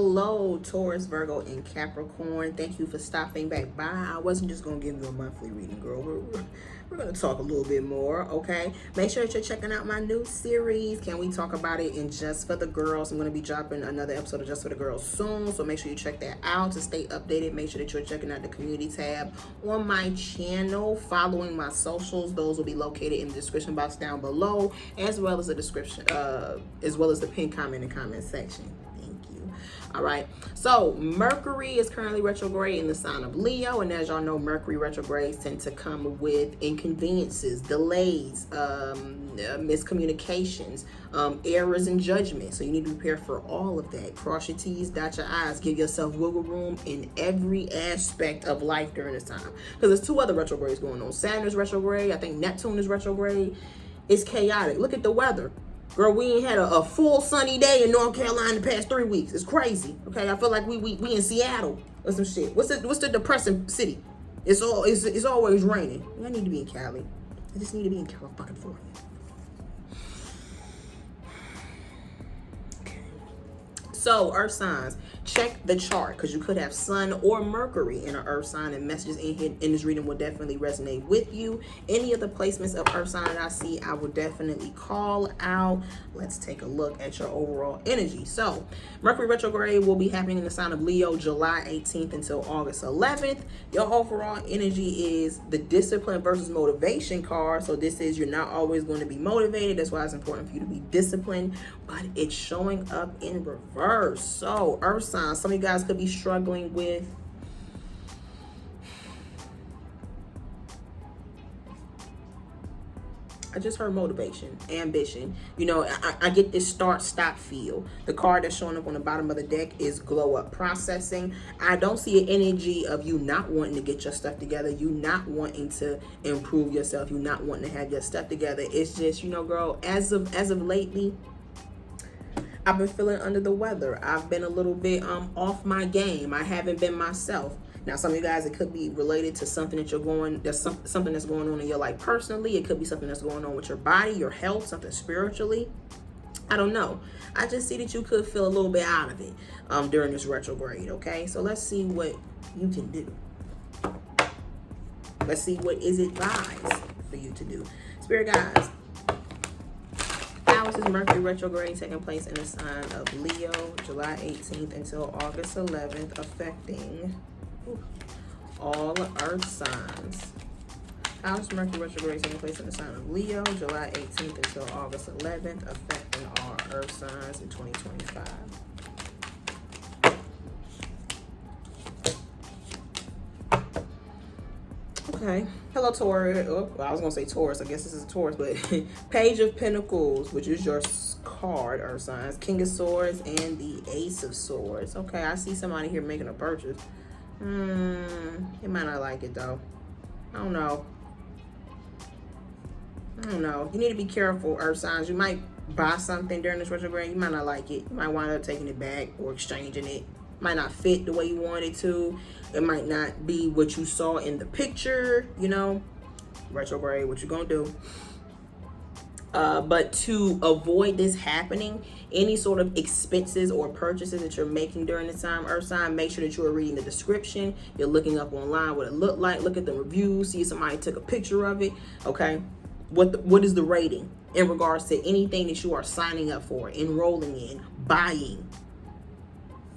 Hello, Taurus, Virgo, and Capricorn. Thank you for stopping back by. I wasn't just going to give you a monthly reading, girl. We're going to talk a little bit more, okay? Make sure that you're checking out my new series. Can we talk about it in Just for the Girls? I'm going to be dropping another episode of Just for the Girls soon, so make sure you check that out to stay updated. Make sure that you're checking out the community tab on my channel, following my socials. Those will be located in the description box down below, as well as the description, as well as the pinned comment in the comment section. All right, so Mercury is currently retrograde in the sign of Leo, and as y'all know, Mercury retrogrades tend to come with inconveniences, delays, miscommunications, errors in judgment. So you need to prepare for all of that. Cross your T's, dot your I's, give yourself wiggle room in every aspect of life during this time. Because there's two other retrogrades going on. Saturn is retrograde. I think Neptune is retrograde. It's chaotic. Look at the weather. Girl, we ain't had a full sunny day in North Carolina the past 3 weeks. It's crazy. Okay, I feel like we in Seattle or some shit. What's the depressing city? It's always raining. I need to be in Cali. I just need to be in California. Okay. So, Earth signs, check the chart because you could have Sun or Mercury in an Earth sign, and messages in this reading will definitely resonate with you. Any of the placements of Earth sign that I see, I will definitely call out. Let's take a look at your overall energy. So, Mercury retrograde will be happening in the sign of Leo July 18th until August 11th. Your overall energy is the discipline versus motivation card. So this is, you're not always going to be motivated. That's why it's important for you to be disciplined, but it's showing up in reverse. So, Earth sign, some of you guys could be struggling with I just heard motivation, ambition. You know, I get this start-stop feel. The card that's showing up on the bottom of the deck is glow-up processing. I don't see an energy of you not wanting to get your stuff together, you not wanting to improve yourself, you not wanting to have your stuff together. It's just, you know, girl, as of lately, I've been feeling under the weather. I've been a little bit off my game. I haven't been myself. Now, some of you guys, it could be related to something that something that's going on in your life personally. It could be something that's going on with your body, your health, something spiritually. I don't know. I just see that you could feel a little bit out of it during this retrograde, okay? So let's see what you can do. Let's see what is advised for you to do. Spirit guides, how is this Mercury retrograde taking place in the sign of Leo, July 18th until August 11th, affecting all Earth signs? How is Mercury retrograde taking place in the sign of Leo, July 18th until August 11th, affecting all Earth signs in 2025? Okay. Hello, Taurus. Oh, well, I was going to say Taurus. I guess this is a Taurus, but Page of Pentacles, which is your card, Earth signs, King of Swords, and the Ace of Swords. Okay, I see somebody here making a purchase. They might not like it, though. I don't know. You need to be careful, Earth signs. You might buy something during this retrograde. You might not like it. You might wind up taking it back or exchanging it. Might not fit the way you want it to. It might not be what you saw in the picture, you know. Retrograde, what you gonna do? But to avoid this happening, any sort of expenses or purchases that you're making during this time, Earth sign, make sure that you are reading the description. You're looking up online what it looked like. Look at the reviews. See if somebody took a picture of it. Okay. What is the rating in regards to anything that you are signing up for, enrolling in, buying?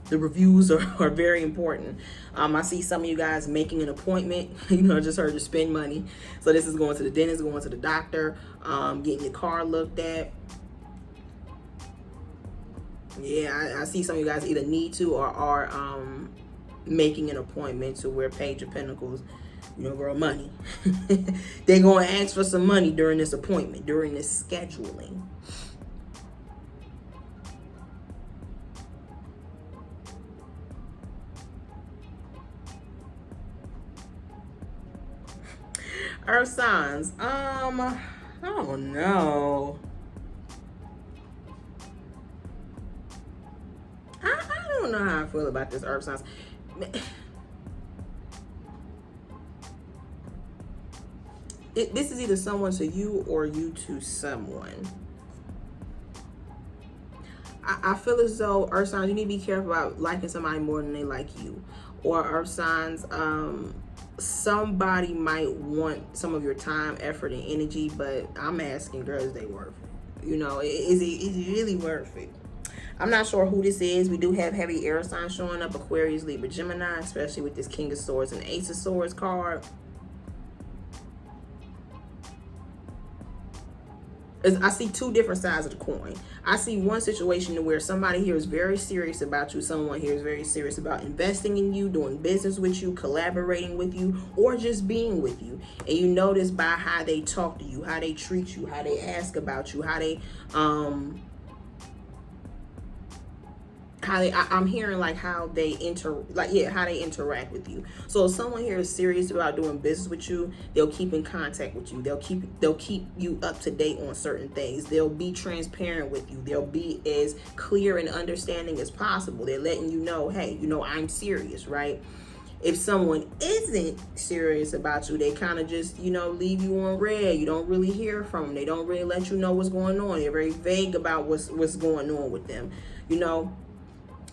The reviews are very important. I see some of you guys making an appointment. You know, I just heard you spend money. So this is going to the dentist, going to the doctor, getting your car looked at. Yeah, I see some of you guys either need to or are making an appointment to where Page of Pentacles, you know, girl, money. They're going to ask for some money during this appointment, during this scheduling. Earth signs, I don't know. I don't know how I feel about this, Earth signs. This is either someone to you or you to someone. I feel as though earth signs, you need to be careful about liking somebody more than they like you. Or earth signs, somebody might want some of your time, effort, and energy, but I'm asking, girl, is they worth it? You know, is it really worth it? I'm not sure who this is. We do have heavy air signs showing up: Aquarius, Libra, Gemini, especially with this King of Swords and Ace of Swords card. I see two different sides of the coin. I see one situation where somebody here is very serious about you. Someone here is very serious about investing in you, doing business with you, collaborating with you, or just being with you. And you notice by how they talk to you, how they treat you, how they ask about you, I'm hearing like how they interact with you. So if someone here is serious about doing business with you, they'll keep in contact with you. They'll keep you up to date on certain things. They'll be transparent with you. They'll be as clear and understanding as possible. They're letting you know, hey, you know, I'm serious, right? If someone isn't serious about you, they kind of just, you know, leave you on red. You don't really hear from them. They don't really let you know what's going on. They're very vague about what's going on with them, you know.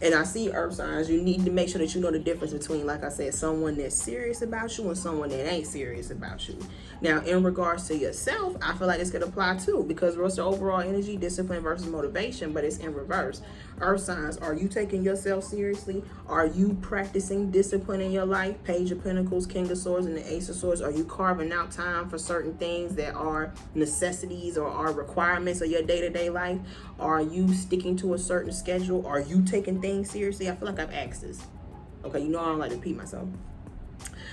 And I see earth signs, you need to make sure that you know the difference between, like I said, someone that's serious about you and someone that ain't serious about you. Now, in regards to yourself, I feel like this could apply too, because what's the overall energy? Discipline versus motivation, but it's in reverse. Earth signs, are you taking yourself seriously? Are you practicing discipline in your life? Page of Pentacles, King of Swords, and the Ace of Swords. Are you carving out time for certain things that are necessities or are requirements of your day-to-day life? Are you sticking to a certain schedule? Are you taking things seriously? I feel like I've asked this. Okay, you know I don't like to repeat myself.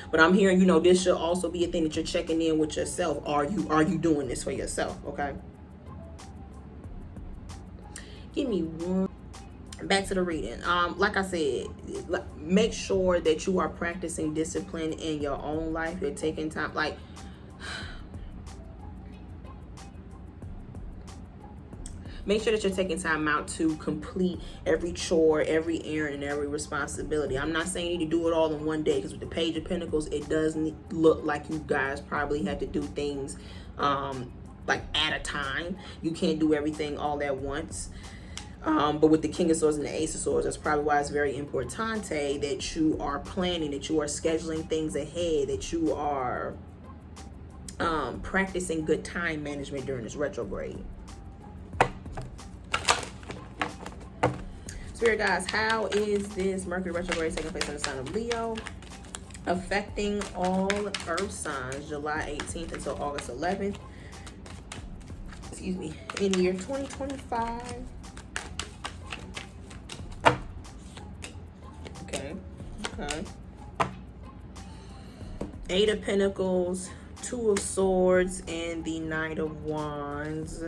But I'm hearing, you know, this should also be a thing that you're checking in with yourself. Are you doing this for yourself? Okay. Give me one. Back to the reading. Like I said, make sure that you are practicing discipline in your own life. You're taking time, like, make sure that you're taking time out to complete every chore, every errand, and every responsibility. I'm not saying you need to do it all in one day, because with the Page of Pentacles, it doesn't look like you guys probably have to do things like at a time. You can't do everything all at once. But with the King of Swords and the Ace of Swords, that's probably why it's very importante that you are planning, that you are scheduling things ahead, that you are practicing good time management during this retrograde. Spirit guys, how is this Mercury retrograde taking place in the sign of Leo affecting all earth signs July 18th until August 11th? Excuse me, in the year 2025. Okay. Eight of Pentacles, Two of Swords, and the Knight of Wands.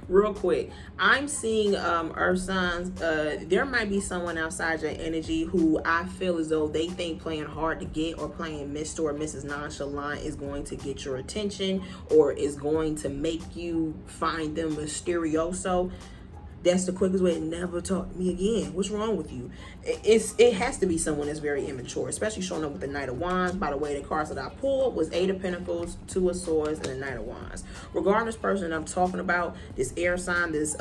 Real quick, I'm seeing earth signs. There might be someone outside your energy who I feel as though they think playing hard to get or playing Mr. or Mrs. Nonchalant is going to get your attention or is going to make you find them mysterioso. That's the quickest way to never talk to me again. What's wrong with you? It has to be someone that's very immature, especially showing up with the Knight of Wands. By the way, the cards that I pulled was Eight of Pentacles, Two of Swords, and the Knight of Wands. Regardless person that I'm talking about, this air sign, this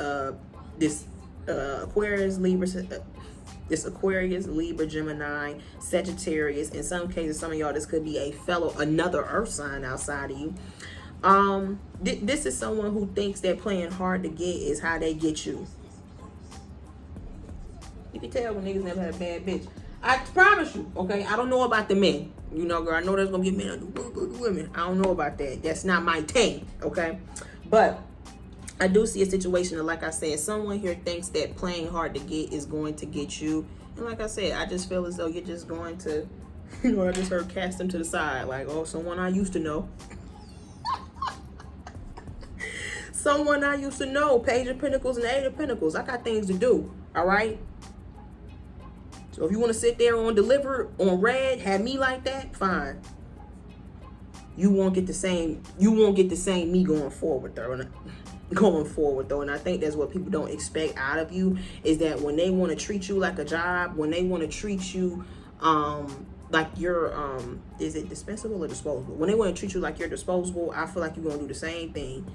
Aquarius, Libra, Gemini, Sagittarius. In some cases, some of y'all, this could be another earth sign outside of you. This is someone who thinks that playing hard to get is how they get you. You can tell when niggas never had a bad bitch. I promise you, okay? I don't know about the men. You know, girl, I know there's gonna be men that do women. I don't know about that. That's not my thing, okay? But I do see a situation that, like I said, someone here thinks that playing hard to get is going to get you. And like I said, I just feel as though you're just going to, you know, I just heard cast them to the side. Like, oh, someone I used to know. Someone I used to know. Page of Pentacles and Eight of Pentacles. I got things to do. All right. So if you want to sit there on deliver on red, have me like that, fine. You won't get the same. You won't get the same me going forward though. And I think that's what people don't expect out of you, is that when they want to treat you like a job, when they want to treat you like you're is it dispensable or disposable? When they want to treat you like you're disposable, I feel like you're gonna do the same thing.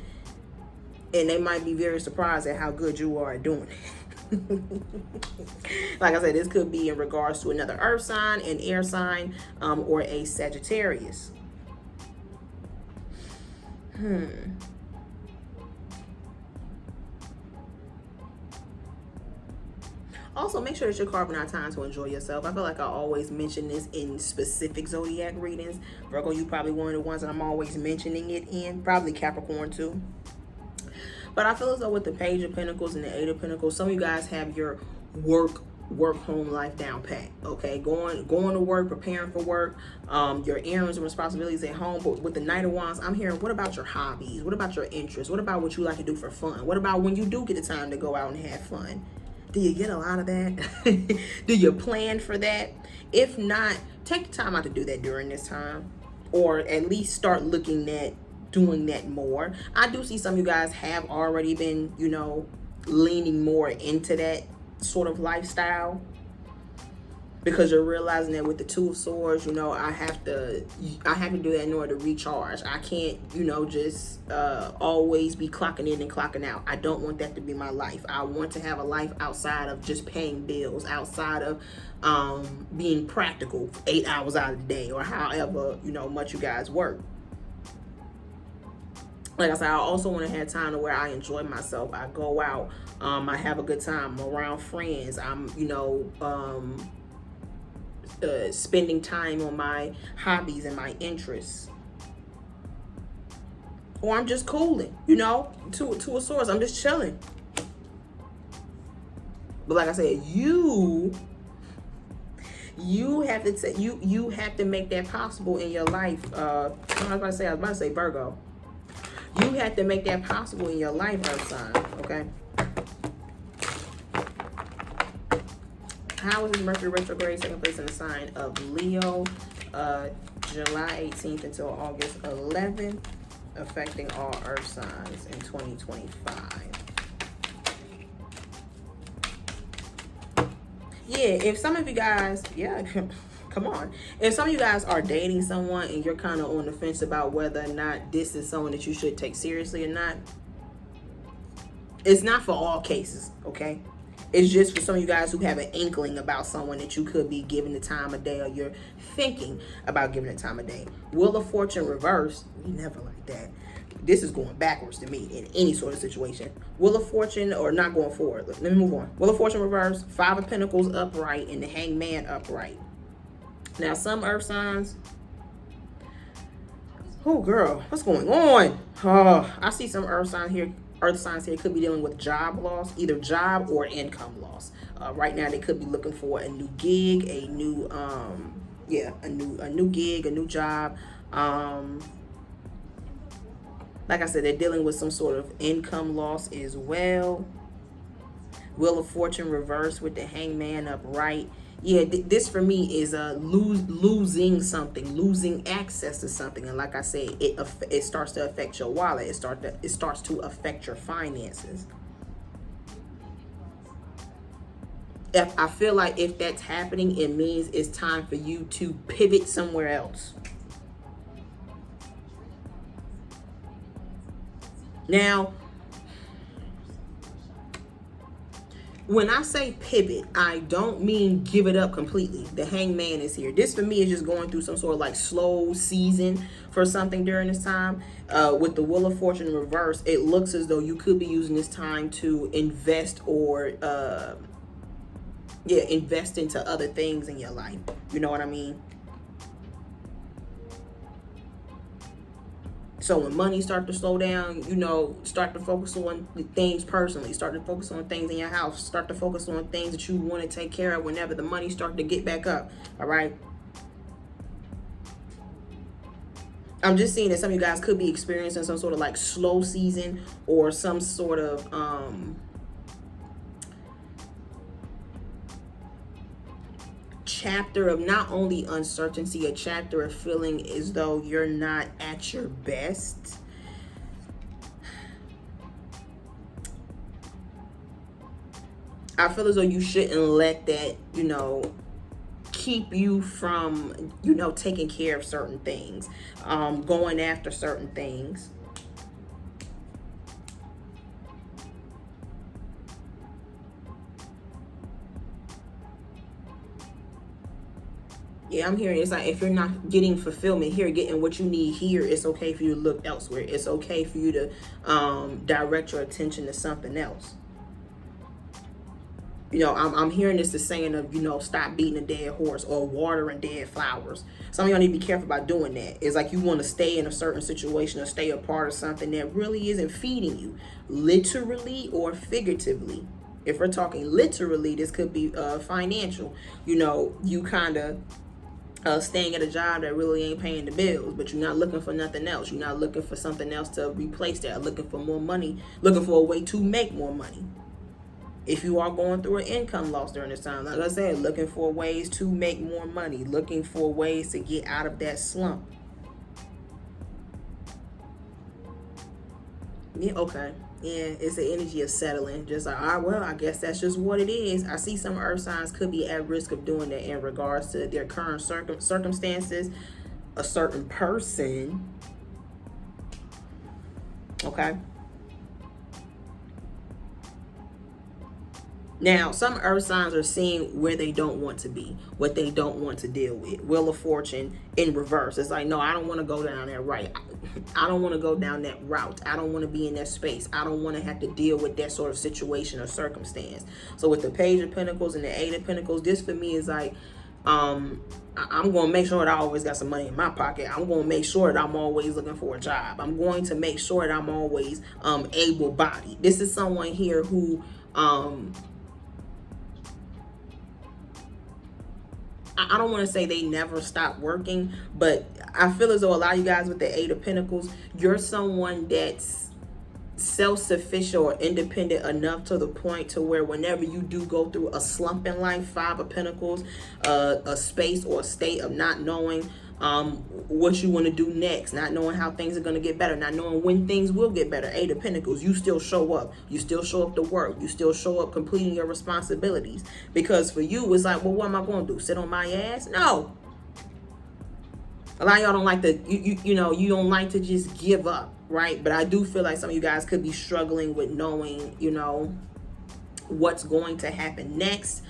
and they might be very surprised at how good you are at doing it. Like I said, this could be in regards to another earth sign, an air sign, or a Sagittarius. Also, make sure that you're carving out time to enjoy yourself. I feel like I always mention this in specific zodiac readings. Virgo, you probably one of the ones that I'm always mentioning it in. Probably Capricorn too. But I feel as though with the Page of Pentacles and the Eight of Pentacles, some of you guys have your work home life down pat. Okay, going to work, preparing for work, your errands and responsibilities at home. But with the Knight of Wands, I'm hearing, what about your hobbies? What about your interests? What about what you like to do for fun? What about when you do get the time to go out and have fun? Do you get a lot of that? Do you plan for that? If not, take the time out to do that during this time, or at least start looking at doing that more. I do see some of you guys have already been, you know, leaning more into that sort of lifestyle, because you're realizing that with the Two of Swords, you know, I have to do that in order to recharge. I can't, you know, just always be clocking in and clocking out. I don't want that to be my life. I want to have a life outside of just paying bills, outside of being practical 8 hours out of the day, or however, you know, much you guys work. Like I said, I also want to have time to where I enjoy myself. I go out, I have a good time, I'm around friends. I'm, you know, spending time on my hobbies and my interests, or I'm just cooling, you know, Two of Swords, I'm just chilling. But like I said, you have to you have to make that possible in your life. I was about to say Virgo. You have to make that possible in your life, Earth sign. Okay. How is this Mercury retrograde taking place in the sign of Leo, July 18th until August 11th, affecting all Earth signs in 2025? Yeah, if some of you guys, come on. If some of you guys are dating someone and you're kind of on the fence about whether or not this is someone that you should take seriously or not, it's not for all cases, okay? It's just for some of you guys who have an inkling about someone that you could be giving the time of day, or you're thinking about giving the time of day. Wheel of Fortune reverse, we never like that. This is going backwards to me in any sort of situation. Wheel of Fortune, or not going forward. Let me move on. Wheel of Fortune reverse, Five of Pentacles upright, and the Hangman upright. Now, some Earth signs. Oh, girl, what's going on? Oh, I see some Earth signs here could be dealing with job loss, either job or income loss. Right now, they could be looking for a new gig, a new gig, a new job. Like I said, they're dealing with some sort of income loss as well. Wheel of Fortune reversed with the Hangman upright. Yeah, this for me is losing something, losing access to something. And like I said, it starts to affect your wallet. It starts to affect your finances. I feel like if that's happening, it means it's time for you to pivot somewhere else. Now, when I say pivot, I don't mean give it up completely. The Hangman is here. This for me is just going through some sort of like slow season for something during this time. With the Wheel of Fortune in reverse, it looks as though you could be using this time to invest or invest into other things in your life. You know what I mean? So when money starts to slow down, you know, start to focus on things personally. Start to focus on things in your house. Start to focus on things that you want to take care of whenever the money starts to get back up. All right? I'm just seeing that some of you guys could be experiencing some sort of like slow season, or some sort of chapter of not only uncertainty, a chapter of feeling as though you're not at your best. I feel as though you shouldn't let that, you know, keep you from, you know, taking care of certain things, going after certain things. Yeah, I'm hearing it's like if you're not getting fulfillment here, getting what you need here, it's okay for you to look elsewhere. It's okay for you to direct your attention to something else. You know, I'm hearing this the saying of, you know, stop beating a dead horse or watering dead flowers. Some of y'all need to be careful about doing that. It's like you want to stay in a certain situation or stay a part of something that really isn't feeding you, literally or figuratively. If we're talking literally, this could be financial. You know, you kind of staying at a job that really ain't paying the bills, but you're not looking for nothing else. You're not looking for something else to replace that. Looking for more money, looking for a way to make more money. If you are going through an income loss during this time, like I said, looking for ways to make more money, looking for ways to get out of that slump. Yeah, okay. Yeah, it's the energy of settling. Just like, all right, well, I guess that's just what it is. I see some earth signs could be at risk of doing that in regards to their current circumstances, a certain person. Okay. Now, some earth signs are seeing where they don't want to be, what they don't want to deal with. Wheel of Fortune in reverse. It's like, no, I don't want to go down that right. I don't want to go down that route. I don't want to be in that space. I don't want to have to deal with that sort of situation or circumstance. So with the Page of Pentacles and the Eight of Pentacles, this for me is like, I'm going to make sure that I always got some money in my pocket. I'm going to make sure that I'm always looking for a job. I'm going to make sure that I'm always able-bodied. This is someone here who... I don't want to say they never stop working, but I feel as though a lot of you guys with the Eight of Pentacles, you're someone that's self-sufficient or independent enough to the point to where whenever you do go through a slump in life, Five of Pentacles, a space or a state of not knowing what you want to do next, not knowing how things are going to get better, not knowing when things will get better. Eight of Pentacles, you still show up. You still show up to work. You still show up completing your responsibilities. Because for you, it's like, well, what am I going to do? Sit on my ass? No. A lot of y'all don't like to, you know, you don't like to just give up, right? But I do feel like some of you guys could be struggling with knowing, you know, what's going to happen next.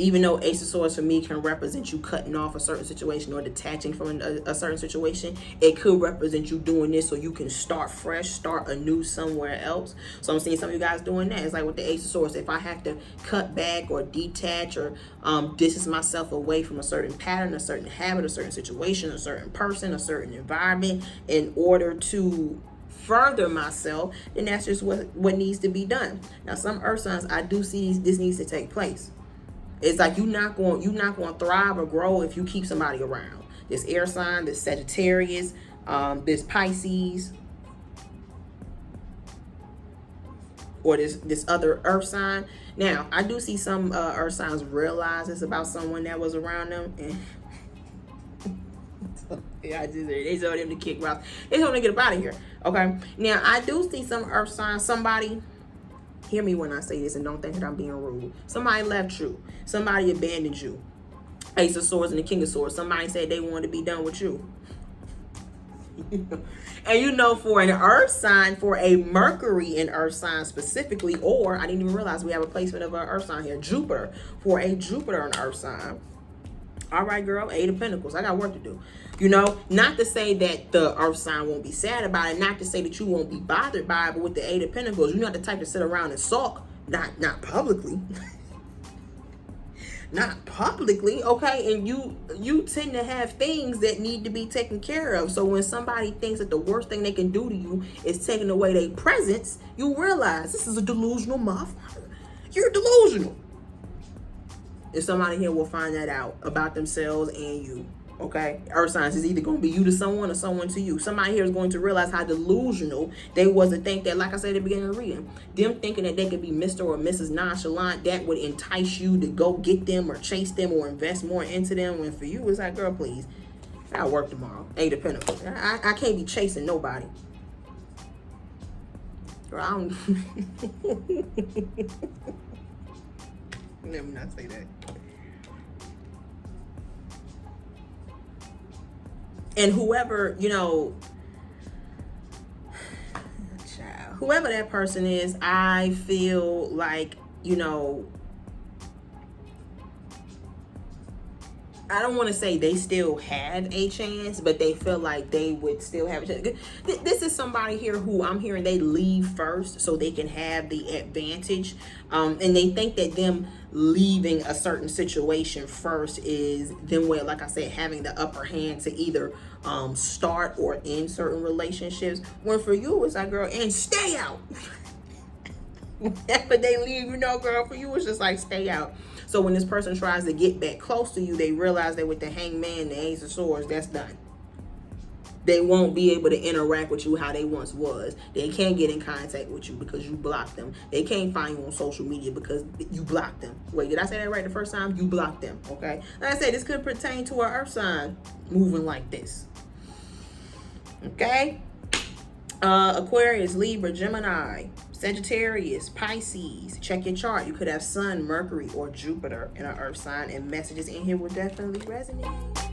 Even though Ace of Swords for me can represent you cutting off a certain situation or detaching from a certain situation, it could represent you doing this so you can start fresh, start anew somewhere else. So I'm seeing some of you guys doing that. It's like with the Ace of Swords, if I have to cut back or detach or distance myself away from a certain pattern, a certain habit, a certain situation, a certain person, a certain environment in order to further myself, then that's just what needs to be done. Now, some earth signs, I do see this needs to take place. It's like you're not going to thrive or grow if you keep somebody around. This air sign, this Sagittarius, this Pisces, or this other earth sign. Now, I do see some earth signs realize it's about someone that was around them. And yeah, they told them to kick rocks. They told them to get up out of here. Okay. Now, I do see some earth signs. Somebody... Hear me when I say this and don't think that I'm being rude. Somebody left you. Somebody abandoned you. Ace of Swords and the King of Swords. Somebody said they wanted to be done with you. And you know, for an earth sign, for a Mercury in earth sign specifically, or I didn't even realize we have a placement of an earth sign here, Jupiter, for a Jupiter in earth sign. All right, girl, Eight of Pentacles. I got work to do. You know, not to say that the earth sign won't be sad about it, not to say that you won't be bothered by it, but with the Eight of Pentacles, you're not the type to sit around and sulk. Not publicly. Not publicly, okay? And you tend to have things that need to be taken care of. So when somebody thinks that the worst thing they can do to you is taking away their presence, you realize this is a delusional motherfucker. You're delusional. And somebody here will find that out about themselves and you. Okay, earth signs is either going to be you to someone or someone to you. Somebody here is going to realize how delusional they was to think that, like I said at the beginning of the reading, them thinking that they could be Mr. or Mrs. Nonchalant, that would entice you to go get them or chase them or invest more into them. When for you, it's like, girl, please, I work tomorrow. Eight of Pentacles. I can't be chasing nobody. Girl, I don't. Let me not say that. And whoever, you know, whoever that person is, I feel like, you know, I don't want to say they still have a chance, but they feel like they would still have a chance. This is somebody here who I'm hearing they leave first so they can have the advantage. And they think that them leaving a certain situation first is them, where, like I said, having the upper hand to either start or end certain relationships. When for you, it's like, girl, and stay out. Whenever they leave, you know, girl, for you, it's just like, stay out. So when this person tries to get back close to you, they realize that with the Hangman, the Ace of Swords, that's done. They won't be able to interact with you how they once was. They can't get in contact with you because you blocked them. They can't find you on social media because you blocked them. Wait, did I say that right the first time? You blocked them, okay? Like I said, this could pertain to an earth sign moving like this. Okay? Aquarius, Libra, Gemini, Sagittarius, Pisces. Check your chart. You could have Sun, Mercury, or Jupiter in an earth sign, and messages in here will definitely resonate.